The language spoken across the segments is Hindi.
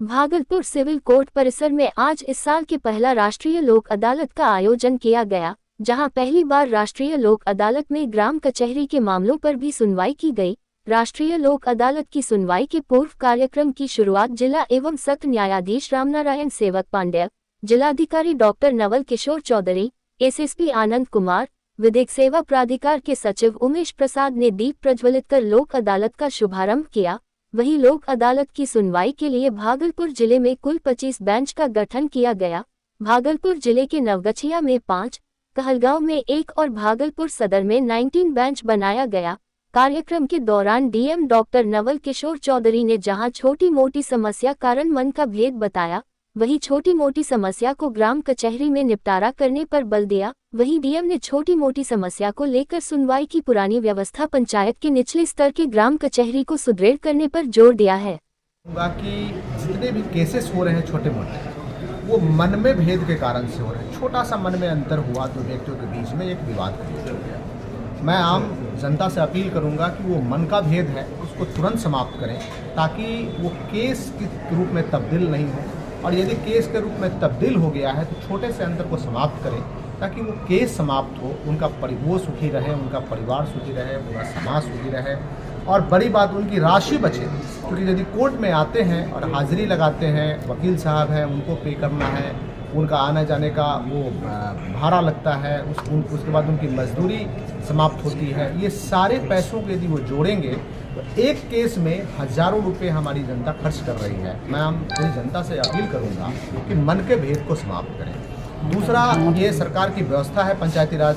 भागलपुर सिविल कोर्ट परिसर में आज इस साल के पहला राष्ट्रीय लोक अदालत का आयोजन किया गया, जहां पहली बार राष्ट्रीय लोक अदालत में ग्राम कचहरी के मामलों पर भी सुनवाई की गई। राष्ट्रीय लोक अदालत की सुनवाई के पूर्व कार्यक्रम की शुरुआत जिला एवं सत्र न्यायाधीश रामनारायण सेवक पांडेय, जिलाधिकारी डॉक्टर नवल किशोर चौधरी, एसएसपी आनंद कुमार, विधिक सेवा प्राधिकार के सचिव उमेश प्रसाद ने दीप प्रज्वलित कर लोक अदालत का शुभारंभ किया। वहीं लोक अदालत की सुनवाई के लिए भागलपुर जिले में कुल 25 बेंच का गठन किया गया। भागलपुर जिले के नवगछिया में 5, कहलगांव में 1 और भागलपुर सदर में 19 बेंच बनाया गया। कार्यक्रम के दौरान डीएम डॉक्टर नवल किशोर चौधरी ने जहां छोटी मोटी समस्या कारण मन का भेद बताया, वहीं छोटी मोटी समस्या को ग्राम कचहरी में निपटारा करने पर बल दिया। वहीं डीएम ने छोटी मोटी समस्या को लेकर सुनवाई की पुरानी व्यवस्था पंचायत के निचले स्तर के ग्राम कचहरी को सुदृढ़ करने पर जोर दिया है कि जितने भी केसेस हो रहे हैं छोटे मोटे, वो मन में भेद के कारण से हो रहे हैं। छोटा सा मन में अंतर हुआ तो व्यक्तियों के बीच में एक विवाद हो गया। मैं आम जनता से अपील करूंगा कि वो मन का भेद है उसको तुरंत समाप्त करें, ताकि वो केस के रूप में तब्दील नहीं हो, और यदि केस के रूप में तब्दील हो गया है तो छोटे से अंतर को समाप्त करें, ताकि वो केस समाप्त हो, उनका वो सुखी रहे, उनका परिवार सुखी रहे, पूरा समाज सुखी रहे, और बड़ी बात उनकी राशि बचे। क्योंकि यदि कोर्ट में आते हैं और हाजिरी लगाते हैं, वकील साहब हैं उनको पे करना है, उनका आने जाने का वो भाड़ा लगता है, उसके बाद उनकी मजदूरी समाप्त होती है। ये सारे पैसों को यदि वो जोड़ेंगे तो एक केस में हज़ारों रुपए हमारी जनता खर्च कर रही है। मैं पूरी जनता से अपील करूंगा कि मन के भेद को समाप्त करें। दूसरा, ये सरकार की व्यवस्था है पंचायती राज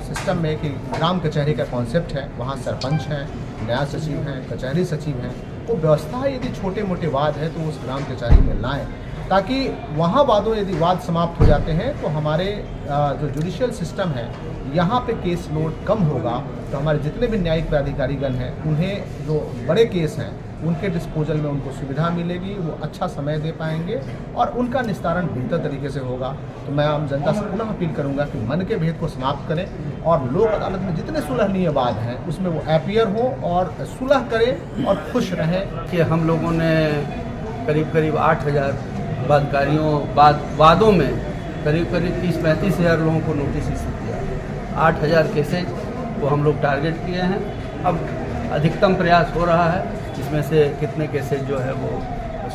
सिस्टम में कि ग्राम कचहरी का कॉन्सेप्ट है, वहाँ सरपंच हैं, न्याय सचिव हैं, कचहरी सचिव हैं। वो व्यवस्था है, यदि छोटे मोटे वाद है तो उस ग्राम कचहरी में लाएँ, ताकि वहाँ यदि वाद समाप्त हो जाते हैं तो हमारे जो जुडिशियल सिस्टम है यहाँ पे केस लोड कम होगा, तो हमारे जितने भी न्यायिक प्राधिकारीगण हैं उन्हें जो बड़े केस हैं उनके डिस्पोजल में उनको सुविधा मिलेगी, वो अच्छा समय दे पाएंगे और उनका निस्तारण बेहतर तरीके से होगा। तो मैं आम जनता से पुनः अपील करूंगा कि मन के भेद को समाप्त करें और लोक अदालत में जितने सुलहनीय वाद हैं उसमें वो अपीयर हो और सुलह करें और खुश रहें। कि हम लोगों ने करीब 8,000 वादों में करीब 30-35 हज़ार लोगों को नोटिस इशू किया। 8,000 केसेज को हम लोग टारगेट किए हैं। अब अधिकतम प्रयास हो रहा है, इसमें से कितने केसेज जो है वो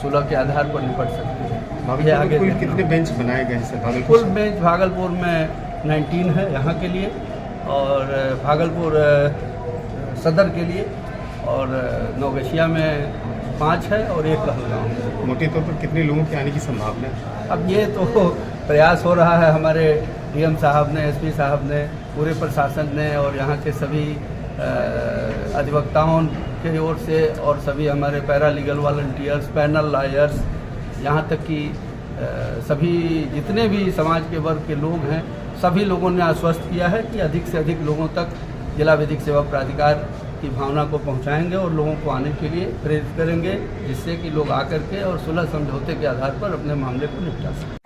सुलह के आधार पर निपट सकते हैं। आगे कितने बेंच बनाए गए हैं भागलपुर? कुल बेंच भागलपुर में 19 है यहाँ के लिए, और भागलपुर सदर के लिए, और नवगछिया में 5 है और 1 कहलगांव में। मोटे तौर पर कितने लोगों के आने की संभावना है? अब ये तो प्रयास हो रहा है हमारे डीएम साहब ने, एसपी साहब ने, पूरे प्रशासन ने और यहाँ के सभी अधिवक्ताओं के ओर से, और सभी हमारे पैरालीगल वॉलंटियर्स, पैनल लॉयर्स, यहाँ तक कि सभी जितने भी समाज के वर्ग के लोग हैं, सभी लोगों ने आश्वस्त किया है कि अधिक से अधिक लोगों तक जिला विधिक सेवा प्राधिकार की भावना को पहुंचाएंगे और लोगों को आने के लिए प्रेरित करेंगे, जिससे कि लोग आकर के और सुलह समझौते के आधार पर अपने मामले को निपटा सकें।